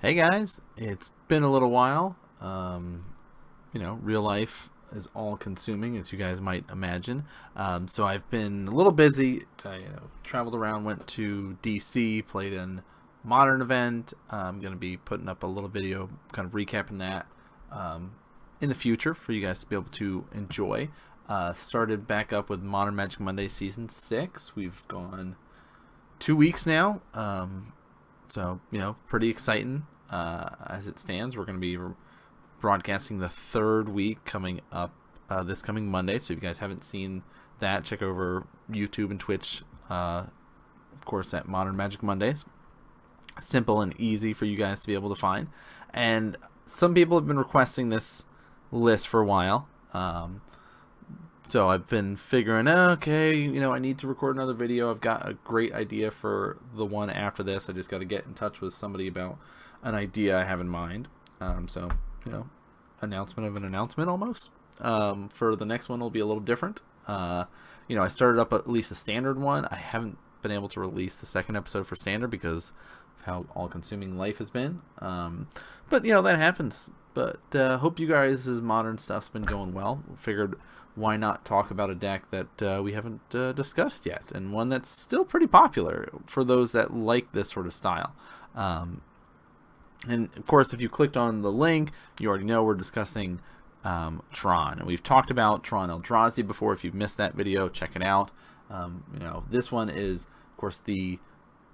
Hey guys, it's been a little while. Real life is all consuming, as you guys might imagine. So I've been a little busy. Traveled around, went to DC, played in Modern event. I'm going to be putting up a little video kind of recapping that in the future for you guys to be able to enjoy. Started back up with Modern Magic Monday Season 6. We've gone 2 weeks now. So, pretty exciting as it stands. We're going to be broadcasting the third week coming up this coming Monday. So if you guys haven't seen that, check over YouTube and Twitch, of course, at Modern Magic Mondays. Simple and easy for you guys to be able to find. And some people have been requesting this list for a while. So I've been figuring, okay, I need to record another video. I've got a great idea for the one after this. I just got to get in touch with somebody about an idea I have in mind. Announcement of an announcement almost. For the next one will be a little different. I started up at least a standard one. I haven't been able to release the second episode for standard because of how all-consuming life has been. But that happens. But hope you guys' modern stuff's been going well. Figured why not talk about a deck that we haven't discussed yet, and one that's still pretty popular for those that like this sort of style. And of course, if you clicked on the link, you already know we're discussing Tron, and we've talked about Tron Eldrazi before. If you've missed that video, check it out. This one is, of course, the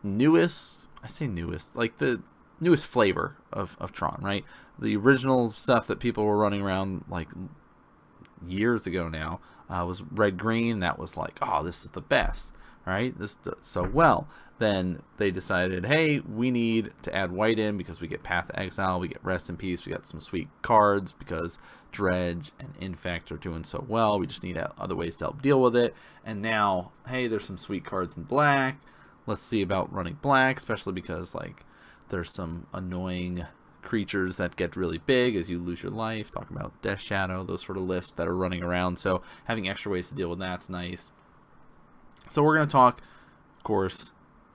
newest. I say newest, like the newest flavor of Tron, right? The original stuff that people were running around like years ago now was red green. That was like, oh, this is the best, right? This does so well. Then they decided, hey, we need to add white in because we get Path to Exile, we get Rest in Peace, we got some sweet cards because Dredge and Infect are doing so well. We just need other ways to help deal with it. And now, hey, there's some sweet cards in black. Let's see about running black, especially because there's some annoying creatures that get really big as you lose your life. Talking about Death Shadow, those sort of lists that are running around. So having extra ways to deal with that's nice. So we're going to talk, of course,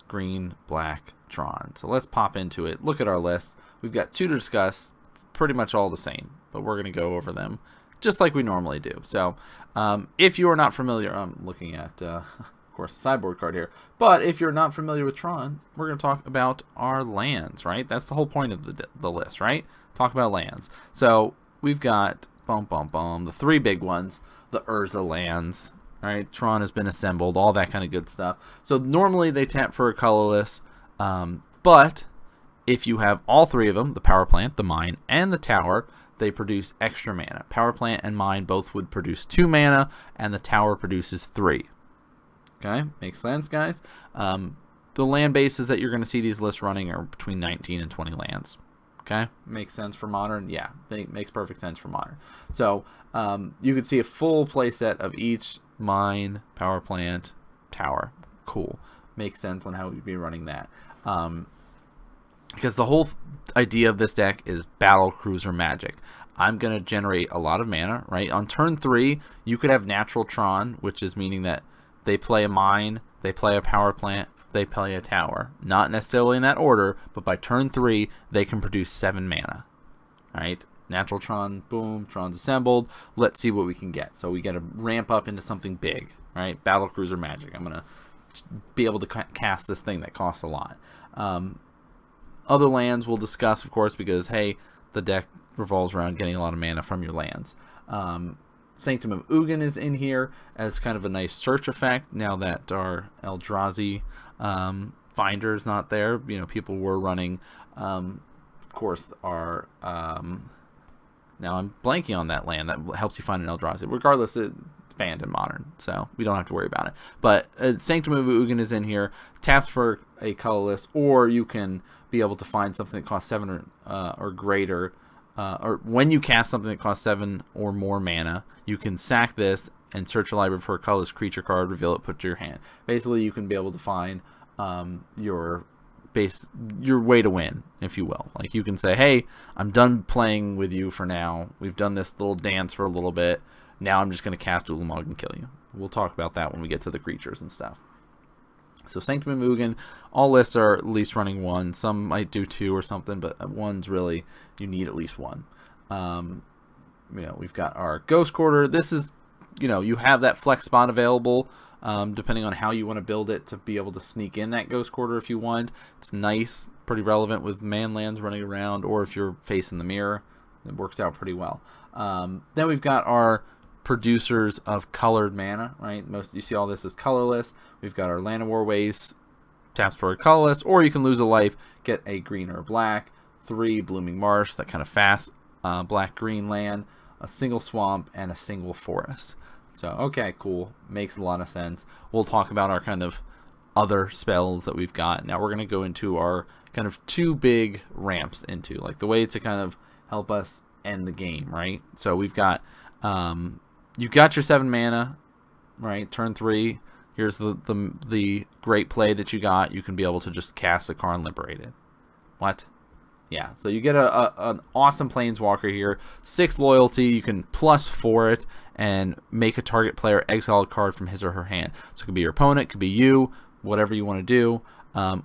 green, black, Tron. So let's pop into it. Look at our list. We've got 2 to discuss, pretty much all the same, but we're going to go over them just like we normally do. So if you are not familiar, I'm looking at of course the sideboard card here, but if you're not familiar with Tron, we're going to talk about our lands, right? That's the whole point of the list, right? Talk about lands. So we've got the 3 big ones, the Urza lands, right? Tron has been assembled, all that kind of good stuff. So normally they tap for a colorless, but if you have all 3 of them, the power plant, the mine, and the tower, they produce extra mana. Power plant and mine both would produce 2 mana, and the tower produces 3. Okay, makes sense, guys. The land bases that you're going to see these lists running are between 19 and 20 lands. Okay, makes sense for Modern. Yeah, makes perfect sense for Modern. So you can see a full play set of each mine, power plant, tower. Cool, makes sense on how we'd be running that. Because the whole idea of this deck is battle cruiser magic. I'm going to generate a lot of mana, right? On turn 3, you could have natural Tron, which is meaning that they play a mine, they play a power plant, they play a tower. Not necessarily in that order, but by turn 3, they can produce 7 mana. Right? Natural Tron, boom, Tron's assembled. Let's see what we can get. So we got to ramp up into something big, right? Battle Cruiser Magic. I'm going to be able to cast this thing that costs a lot. Other lands we'll discuss, of course, because, hey, the deck revolves around getting a lot of mana from your lands. Sanctum of Ugin is in here as kind of a nice search effect now that our Eldrazi finder is not there. People were running, of course, our... now I'm blanking on that land that helps you find an Eldrazi. Regardless, it's banned in Modern, so we don't have to worry about it. But Sanctum of Ugin is in here. Taps for a colorless, or you can be able to find something that costs 7 or greater. Or when you cast something that costs 7 or more mana, you can sack this and search your library for a colorless creature card, reveal it, put it to your hand. Basically, you can be able to find your way to win, if you will. Like, you can say, hey, I'm done playing with you for now. We've done this little dance for a little bit. Now I'm just going to cast Ulamog and kill you. We'll talk about that when we get to the creatures and stuff. So Sanctum and Mugen, all lists are at least running 1. Some might do 2 or something, but 1's really, you need at least 1. We've got our Ghost Quarter. This is, you have that flex spot available, depending on how you want to build it to be able to sneak in that Ghost Quarter if you want. It's nice, pretty relevant with man lands running around, or if you're facing the mirror, it works out pretty well. Then we've got our producers of colored mana, right? You see all this is colorless. We've got our Llanowar Waste, taps for a colorless, or you can lose a life, get a green or a black, 3 Blooming Marsh, that kind of fast black-green land, a single swamp, and a single forest. So, okay, cool. Makes a lot of sense. We'll talk about our kind of other spells that we've got. Now we're going to go into our kind of 2 big ramps into, like the way to kind of help us end the game, right? So we've got, you've got your 7 mana, right? Turn 3. Here's the great play that you got. You can be able to just cast a Karn Liberated. What? Yeah, so you get an awesome Planeswalker here. 6 loyalty. You can +4 it and make a target player exile a card from his or her hand. So it could be your opponent, it could be you, whatever you want to do.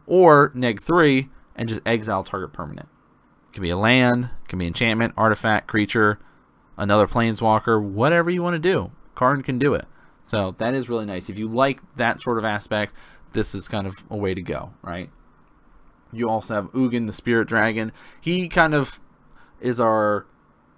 Or -3 and just exile target permanent. It can be a land, it can be enchantment, artifact, creature, another Planeswalker, whatever you want to do. Karn can do it. So that is really nice. If you like that sort of aspect, this is kind of a way to go, right? You also have Ugin, the Spirit Dragon. He kind of is our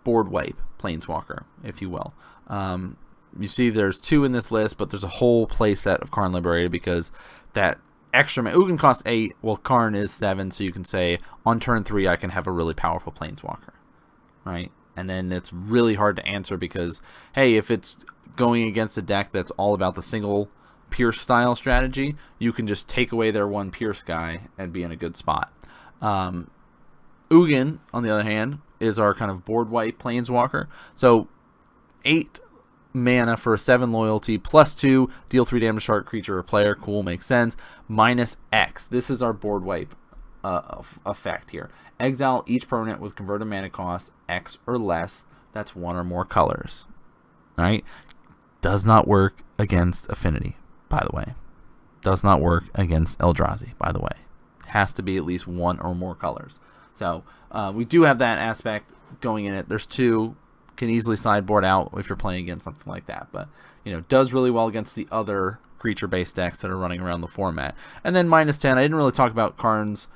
board wipe Planeswalker, if you will. You see there's 2 in this list, but there's a whole play set of Karn Liberated because that extra Ugin costs 8, well Karn is 7, so you can say on turn 3 I can have a really powerful Planeswalker, right? And then it's really hard to answer because, hey, if it's going against a deck that's all about the single Pierce style strategy, you can just take away their 1 Pierce guy and be in a good spot. Ugin, on the other hand, is our kind of board wipe Planeswalker. So 8 mana for 7 loyalty, +2, deal 3 damage to target creature or player. Cool, makes sense. -X. This is our board wipe effect here. Exile each permanent with converted mana cost X or less. That's 1 or more colors. Alright? Does not work against Affinity, by the way. Does not work against Eldrazi, by the way. Has to be at least 1 or more colors. So we do have that aspect going in it. There's 2. Can easily sideboard out if you're playing against something like that. But, does really well against the other creature-based decks that are running around the format. And then -10. I didn't really talk about Karn's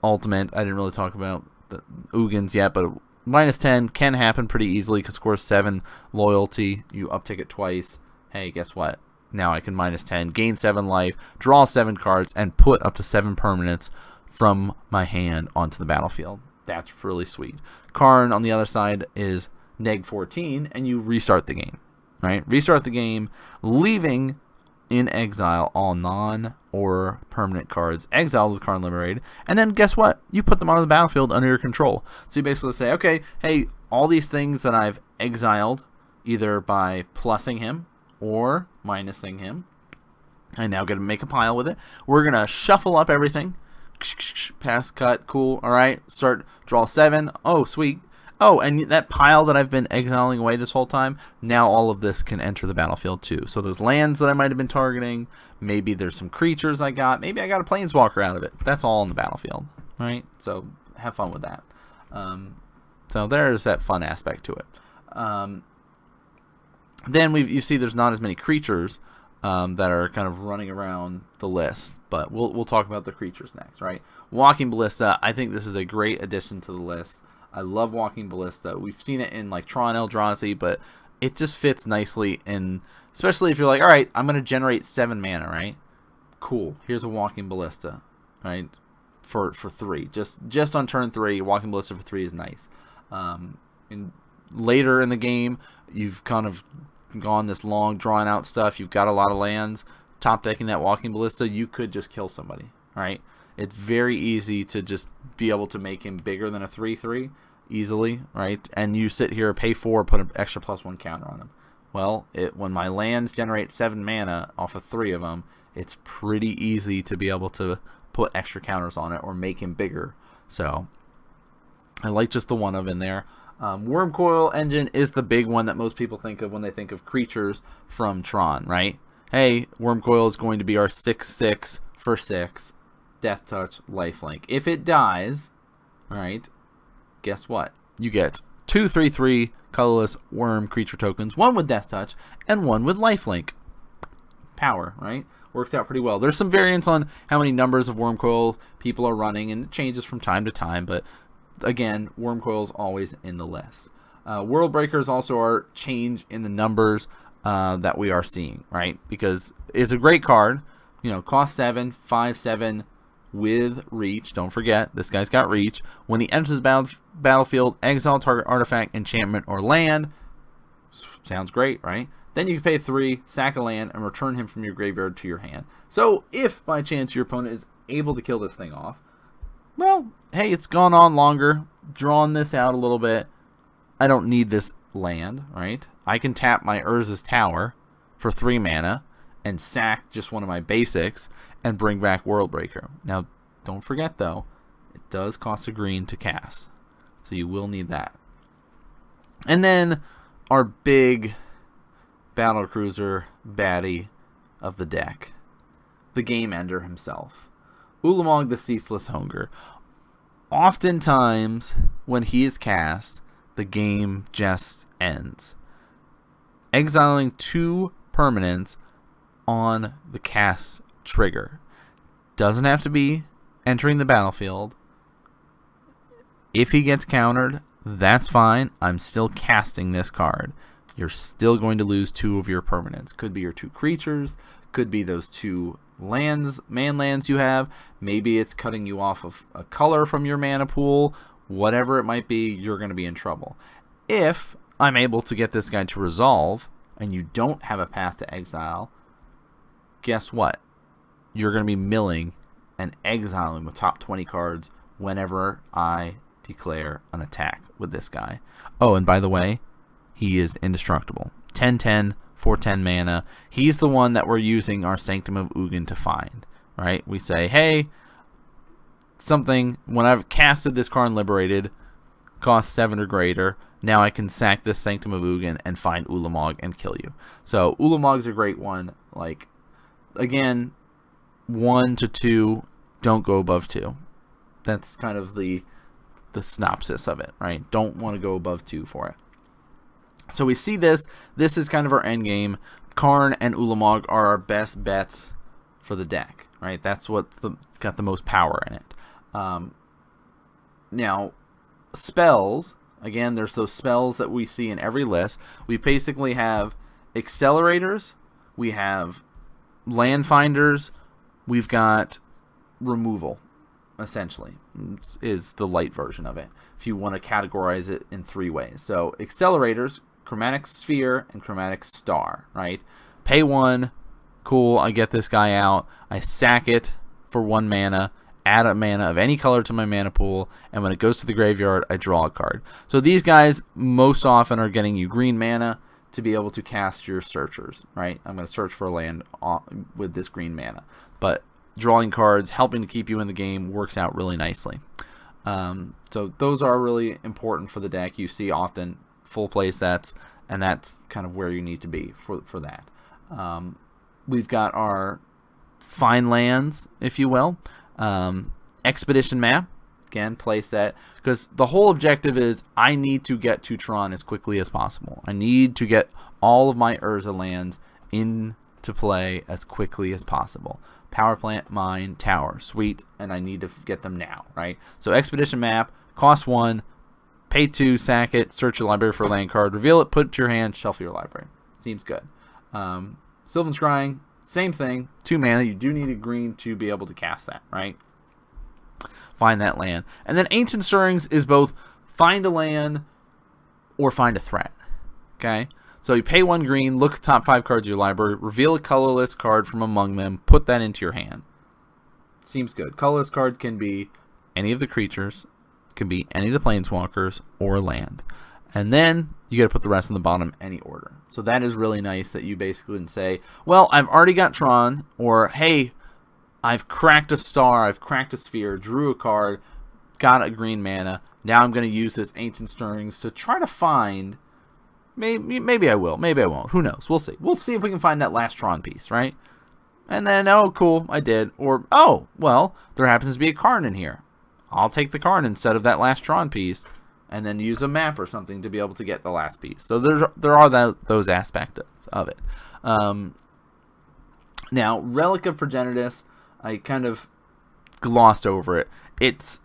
ultimate. I didn't really talk about the Ugin's yet, but -10 can happen pretty easily because, of course, 7 loyalty. You uptick it twice. Hey, guess what? Now I can -10, gain 7 life, draw 7 cards, and put up to 7 permanents from my hand onto the battlefield. That's really sweet. Karn, on the other side, is -14, and you restart the game. Right? Restart the game, leaving in exile all non or permanent cards exiled with Karn Liberated, and then guess what? You put them onto the battlefield under your control. So you basically say, okay, hey, all these things that I've exiled, either by plussing him or minusing him, I now get to make a pile with it. We're going to shuffle up everything. Pass, cut, cool, alright, start, draw 7, oh, sweet. Oh, and that pile that I've been exiling away this whole time, now all of this can enter the battlefield too. So those lands that I might have been targeting, maybe there's some creatures I got, maybe I got a Planeswalker out of it. That's all on the battlefield, right? So have fun with that. So there's that fun aspect to it. Then you see there's not as many creatures that are kind of running around the list, but we'll talk about the creatures next, right? Walking Ballista, I think this is a great addition to the list. I love Walking Ballista. We've seen it in like Tron Eldrazi, but it just fits nicely in, especially if you're like, all right, I'm going to generate 7 mana, right? Cool. Here's a Walking Ballista, right? For 3. Just on turn 3, Walking Ballista for 3 is nice. And later in the game, you've kind of gone this long, drawn out stuff. You've got a lot of lands. Top decking that Walking Ballista, you could just kill somebody, right? It's very easy to just be able to make him bigger than a 3/3 easily, right? And you sit here, pay 4, put an extra +1 counter on him. Well, when my lands generate 7 mana off of 3 of them, it's pretty easy to be able to put extra counters on it or make him bigger. So I like just the one of in there. Wormcoil Engine is the big one that most people think of when they think of creatures from Tron, right? hey, Wormcoil is going to be our 6/6 for 6, Death Touch, Lifelink. If it dies, all right, guess what? You get 2/3/3 colorless worm creature tokens, one with Death Touch and one with Lifelink. Power, right? Works out pretty well. There's some variance on how many numbers of Wormcoil people are running, and it changes from time to time, but again, Wormcoil is always in the list. World Breakers also are change in the numbers that we are seeing, right? Because it's a great card, you know, cost 7, 5/7 with reach. Don't forget, this guy's got reach. When he enters the battlefield, exile target artifact, enchantment, or land. Sounds great, right? Then you can pay 3, sack a land, and return him from your graveyard to your hand. So if by chance your opponent is able to kill this thing off, well, hey, it's gone on longer, drawn this out a little bit. I don't need this land, right? I can tap my Urza's Tower for 3 mana and sack just one of my basics and bring back World Breaker. Now, don't forget, though, it does cost a green to cast, so you will need that. And then our big battlecruiser baddie of the deck, the Game Ender himself, Ulamog the Ceaseless Hunger. Oftentimes, when he is cast, the game just ends. Exiling 2 permanents on the cast trigger. Doesn't have to be entering the battlefield. If he gets countered, that's fine. I'm still casting this card. You're still going to lose 2 of your permanents. Could be your 2 creatures, could be those 2 lands, man lands you have. Maybe it's cutting you off of a color from your mana pool. Whatever it might be, you're going to be in trouble. If I'm able to get this guy to resolve and you don't have a path to exile, guess what? You're going to be milling and exiling with top 20 cards whenever I declare an attack with this guy. Oh, and by the way, he is indestructible. 10/10, 4/10 mana. He's the one that we're using our Sanctum of Ugin to find, right? We say, hey, something, when I've casted this card and liberated, costs 7 or greater, now I can sack this Sanctum of Ugin and find Ulamog and kill you. So Ulamog's a great one. Like, again, 1 to 2, don't go above 2. That's kind of the synopsis of it, right? Don't want to go above 2 for it. So we see this. This is kind of our end game. Karn and Ulamog are our best bets for the deck, right? That's what's got the most power in it. Now, spells, again, there's those spells that we see in every list. We basically have accelerators, we have land finders, we've got removal, essentially, is the light version of it, if you want to categorize it in 3 ways. So accelerators, Chromatic Sphere and Chromatic Star, right? Pay 1, cool, I get this guy out, I sack it for 1 mana, add a mana of any color to my mana pool, and when it goes to the graveyard, I draw a card. So these guys most often are getting you green mana to be able to cast your searchers, right? I'm going to search for a land with this green mana. But drawing cards, helping to keep you in the game, works out really nicely. So those are really important for the deck. You see often full play sets, and that's kind of where you need to be for that. We've got our fine lands, if you will. Expedition map, again, play set, because the whole objective is I need to get to Tron as quickly as possible. I need to get all of my Urza lands into play as quickly as possible. Power plant, mine, tower, sweet, and I need to get them now, right? So expedition map, cost 1, pay 2, sack it, search your library for a land card, reveal it, put it to your hand, shuffle your library. Seems good. Sylvan Scrying, same thing, 2 mana. You do need a green to be able to cast that, right? Find that land. And then Ancient Stirrings is both find a land or find a threat. Okay? So you pay 1 green, look at top 5 cards of your library, reveal a colorless card from among them, put that into your hand. Seems good. Colorless card can be any of the creatures, can be any of the planeswalkers, or land. And then you got to put the rest in the bottom any order. So that is really nice that you basically can say, well, I've already got Tron, or hey, I've cracked a star, I've cracked a sphere, drew a card, got a green mana. Now I'm going to use this Ancient Stirrings to try to find Maybe I will. Maybe I won't. Who knows? We'll see. We'll see if we can find that last Tron piece, right? And then, oh, cool, I did. Or, oh, well, there happens to be a Karn in here. I'll take the Karn instead of that last Tron piece, and then use a map or something to be able to get the last piece. So there are those aspects of it. Now, Relic of Progenitus, I kind of glossed over it. It's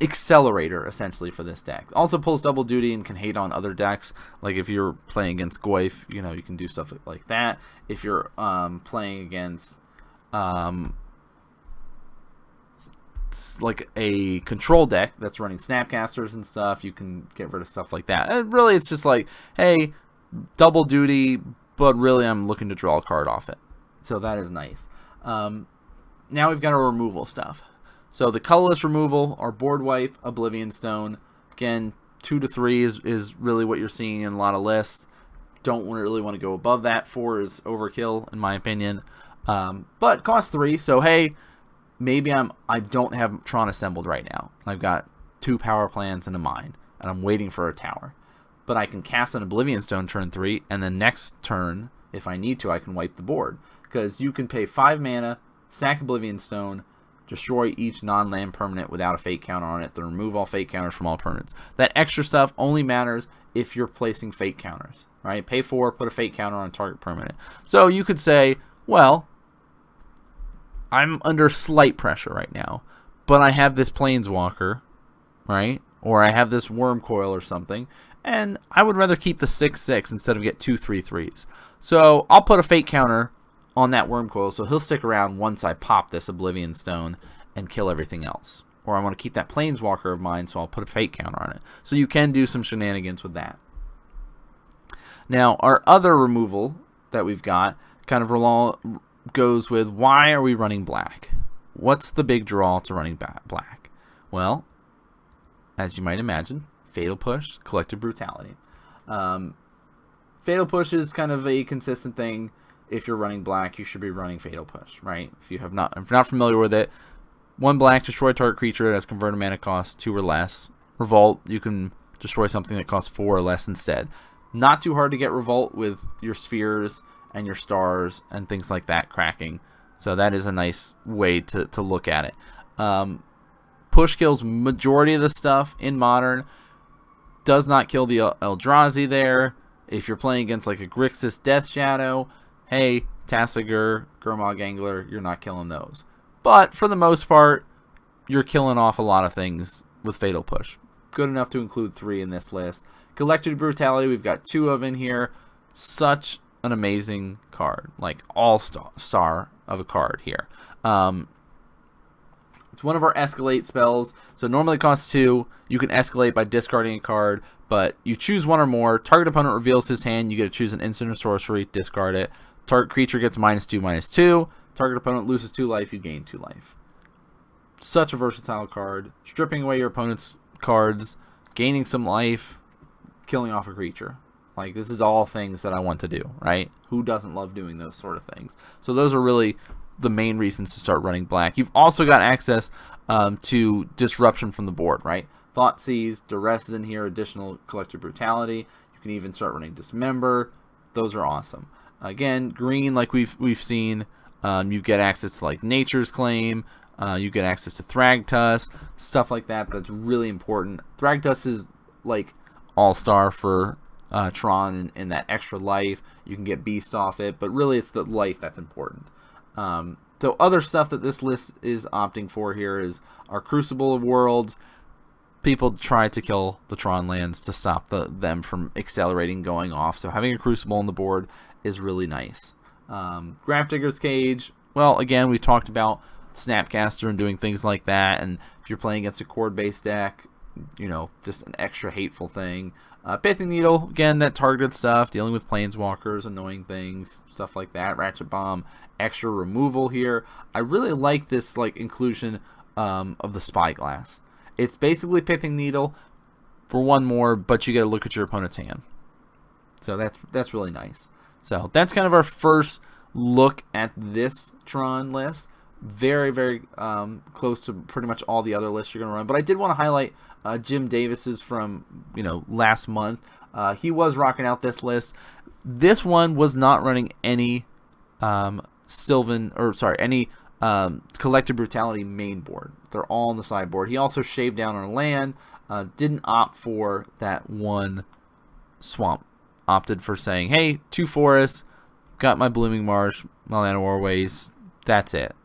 Accelerator, essentially, for this deck. Also pulls double duty and can hate on other decks. Like if you're playing against Goyf, you know, you can do stuff like that. If you're playing against like a control deck that's running Snapcasters and stuff, you can get rid of stuff like that. And really, it's just like, hey, double duty, but really I'm looking to draw a card off it. So that is nice. Now we've got our removal stuff. So the colorless removal, our board wipe, Oblivion Stone. Again, 2 to 3 is really what you're seeing in a lot of lists. Don't really want to go above that. 4 is overkill, in my opinion. But cost 3, so hey, maybe I don't have Tron assembled right now. I've got 2 power plants and a mine, and I'm waiting for a tower. But I can cast an Oblivion Stone turn 3, and then next turn, if I need to, I can wipe the board. Because you can pay 5 mana, sack Oblivion Stone, destroy each non-land permanent without a fate counter on it, then remove all fate counters from all permanents. That extra stuff only matters if you're placing fate counters, right? Pay 4, put a fate counter on a target permanent. So you could say, well, I'm under slight pressure right now, but I have this Planeswalker, right? Or I have this Worm Coil or something, and I would rather keep the 6/6 instead of get 2 3/3s. So I'll put a fate counter on that Worm Coil, so he'll stick around once I pop this Oblivion Stone and kill everything else. Or I want to keep that Planeswalker of mine, so I'll put a fate counter on it. So you can do some shenanigans with that. Now, our other removal that we've got kind of goes with, why are we running black? What's the big draw to running black? Well, as you might imagine, Fatal Push, Collective Brutality. Fatal Push is kind of a consistent thing. If you're running black, you should be running Fatal Push, right? If you're not familiar with it, 1 black, destroy target creature that has converted mana cost 2 or less. Revolt, you can destroy something that costs 4 or less instead. Not too hard to get Revolt with your spheres and your stars and things like that cracking. So that is a nice way to look at it. Push kills majority of the stuff in Modern. Does not kill the Eldrazi there. If you're playing against like a Grixis Death Shadow, hey, Tasigur, Gurmag Angler, you're not killing those. But for the most part, you're killing off a lot of things with Fatal Push. Good enough to include 3 in this list. Collective Brutality, we've got 2 of in here. Such an amazing card. Like, all-star of a card here. It's one of our escalate spells. So normally it costs 2. You can escalate by discarding a card, but you choose 1 or more. Target opponent reveals his hand. You get to choose an instant or sorcery. Discard it. Target creature gets -2/-2. Target opponent loses 2 life. You gain 2 life. Such a versatile card. Stripping away your opponent's cards, gaining some life, killing off a creature. Like, this is all things that I want to do, right? Who doesn't love doing those sort of things? So those are really the main reasons to start running black. You've also got access to disruption from the board, right? Thoughtseize, Duress is in here, additional Collective Brutality. You can even start running Dismember. Those are awesome. Again, green, like we've seen, you get access to like Nature's Claim. You get access to Thragtusk, stuff like that. That's really important. Thragtusk is like all-star for Tron and that extra life. You can get Beast off it, but really it's the life that's important. So other stuff that this list is opting for here is our Crucible of Worlds. People try to kill the Tron lands to stop them from accelerating, going off. So having a Crucible on the board is really nice. Grafdigger's Cage. Well, again, we talked about Snapcaster and doing things like that. And if you're playing against a chord-based deck, you know, just an extra hateful thing. Pithing Needle, again, that targeted stuff, dealing with Planeswalkers, annoying things, stuff like that. Ratchet Bomb, extra removal here. I really like this like inclusion of the Spyglass. It's basically Pithing Needle for 1 more, but you get to look at your opponent's hand. So that's really nice. So that's kind of our first look at this Tron list. Very, very close to pretty much all the other lists you're going to run. But I did want to highlight Jim Davis's from last month. he was rocking out this list. This one was not running any Collective Brutality main board. They're all on the sideboard. He also shaved down on land. Didn't opt for that one swamp. Opted for saying, hey, 2 forests, got my Blooming Marsh, my Land of Warways, that's it.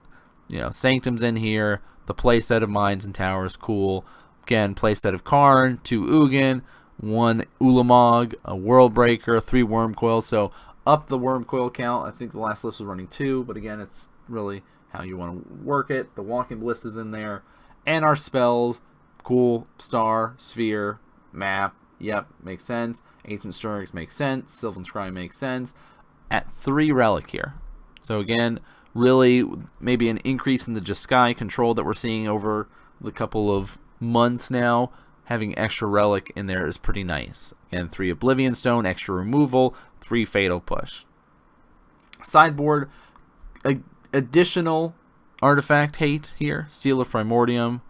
Sanctum's in here. The playset of Mines and Towers, cool. Again, playset of Karn, 2 Ugin, 1 Ulamog, a World Breaker, 3 Wormcoil. So up the Wormcoil count. I think the last list was running 2, but again, it's really how you want to work it. The Walking Ballista's in there. And our spells, cool, Star, Sphere, Map, yep, makes sense. Ancient Stirrings makes sense. Sylvan Scry makes sense. At 3 Relic here. So again, really maybe an increase in the Jeskai control that we're seeing over the couple of months now. Having extra Relic in there is pretty nice. Again, 3 Oblivion Stone, extra removal, 3 Fatal Push. Sideboard, additional artifact hate here. Seal of Primordium,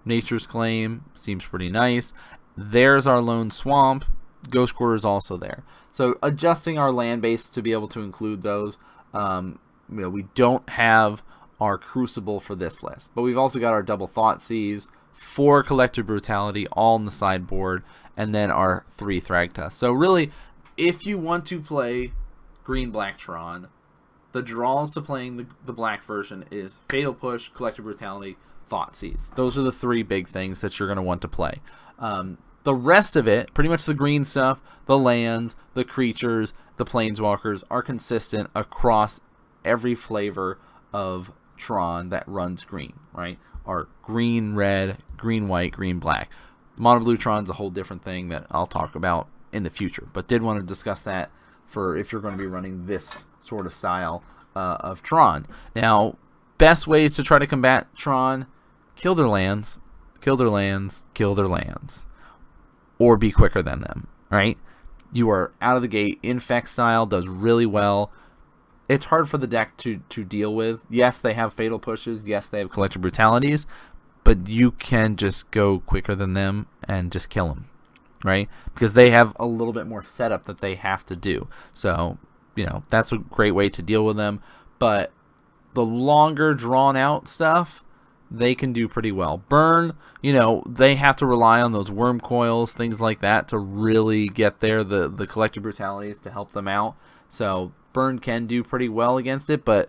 Nature's Claim, seems pretty nice. There's our Lone Swamp. Ghost Quarters also there. So adjusting our land base to be able to include those. We don't have our Crucible for this list, but we've also got our Double Thoughtseize, 4 Collective Brutality all on the sideboard, and then our 3 Thragtusk. So really, if you want to play Green-Black Tron, the draws to playing the black version is Fatal Push, Collective Brutality, Thoughtseize. Those are the 3 big things that you're going to want to play. The rest of it, pretty much the green stuff, the lands, the creatures, the planeswalkers, are consistent across every flavor of Tron that runs green, right? Are green, red, green, white, green, black. Mono Blue Tron's a whole different thing that I'll talk about in the future, but did want to discuss that for if you're going to be running this sort of style of Tron. Now, best ways to try to combat Tron: kill their lands, kill their lands, kill their lands. Or be quicker than them, right? You are out of the gate. Infect style does really well. It's hard for the deck to deal with. Yes, they have Fatal Pushes. Yes, they have Collective Brutalities. But you can just go quicker than them and just kill them, right? Because they have a little bit more setup that they have to do. So, that's a great way to deal with them. But the longer drawn out stuff, they can do pretty well. Burn, they have to rely on those worm coils, things like that, to really get there, the Collective Brutalities to help them out. So Burn can do pretty well against it, but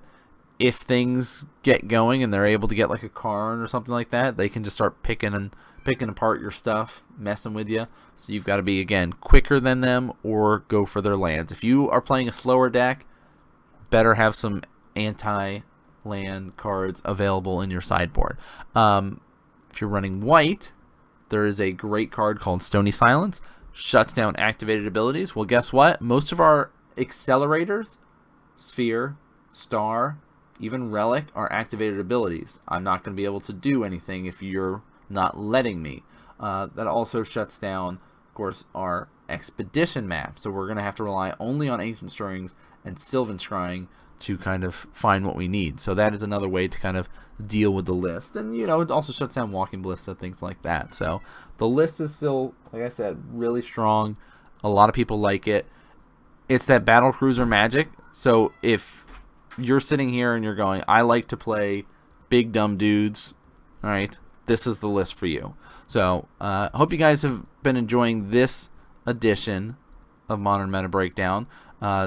if things get going and they're able to get like a Karn or something like that, they can just start picking apart your stuff, messing with you. So you've got to be, again, quicker than them or go for their lands. If you are playing a slower deck, better have some anti-land cards available in your sideboard. If you're running white, there is a great card called Stony Silence. Shuts down activated abilities. Well, guess what? Most of our accelerators, Sphere, Star, even Relic, are activated abilities. I'm not going to be able to do anything if you're not letting me. That also shuts down, of course, our Expedition map. So we're going to have to rely only on Ancient Stirrings and Sylvan Scrying to kind of find what we need. So that is another way to kind of deal with the list. And, it also shuts down Walking Ballista, things like that. So the list is still, like I said, really strong. A lot of people like it. It's that Battle Cruiser magic. So if you're sitting here and you're going, I like to play big dumb dudes, all right, this is the list for you. So I hope you guys have been enjoying this edition of Modern Meta Breakdown,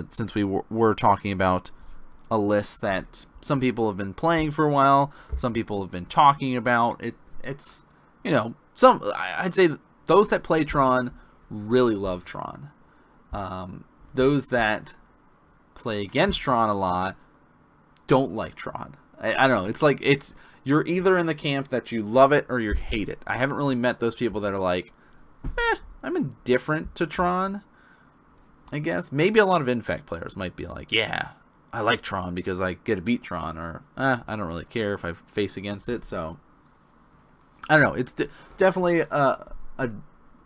since we were talking about a list that some people have been playing for a while, some people have been talking about. It's I'd say those that play Tron really love Tron. Those that play against Tron a lot don't like Tron. I don't know. It's like you're either in the camp that you love it or you hate it. I haven't really met those people that are like, I'm indifferent to Tron, I guess. Maybe a lot of Infect players might be like, yeah, I like Tron because I get to beat Tron, or I don't really care if I face against it. So I don't know. It's definitely a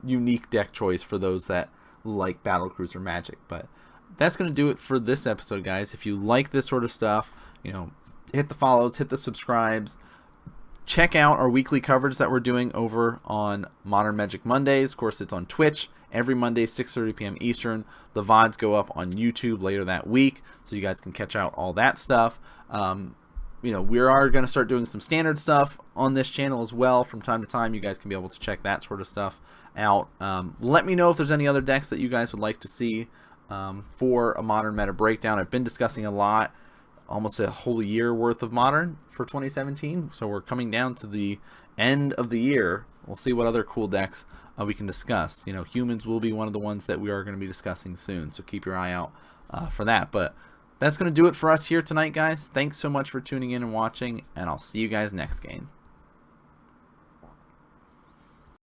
unique deck choice for those that like Battlecruiser Magic. But that's going to do it for this episode, guys. If you like this sort of stuff, hit the follows, hit the subscribes. check out our weekly coverage that we're doing over on Modern Magic Mondays. Of course, it's on Twitch every Monday, 6:30 p.m. Eastern. The VODs go up on YouTube later that week, so you guys can catch out all that stuff. You know, we are going to start doing some standard stuff on this channel as well from time to time. You guys can be able to check that sort of stuff out. Let me know if there's any other decks that you guys would like to see for a Modern meta breakdown. I've been discussing a lot, almost a whole year worth of Modern for 2017, so we're coming down to the end of the year. We'll see what other cool decks we can discuss. You know, humans will be one of the ones that we are going to be discussing soon, so keep your eye out for that. But that's going to do it for us here tonight, guys. Thanks so much for tuning in and watching, and I'll see you guys next game.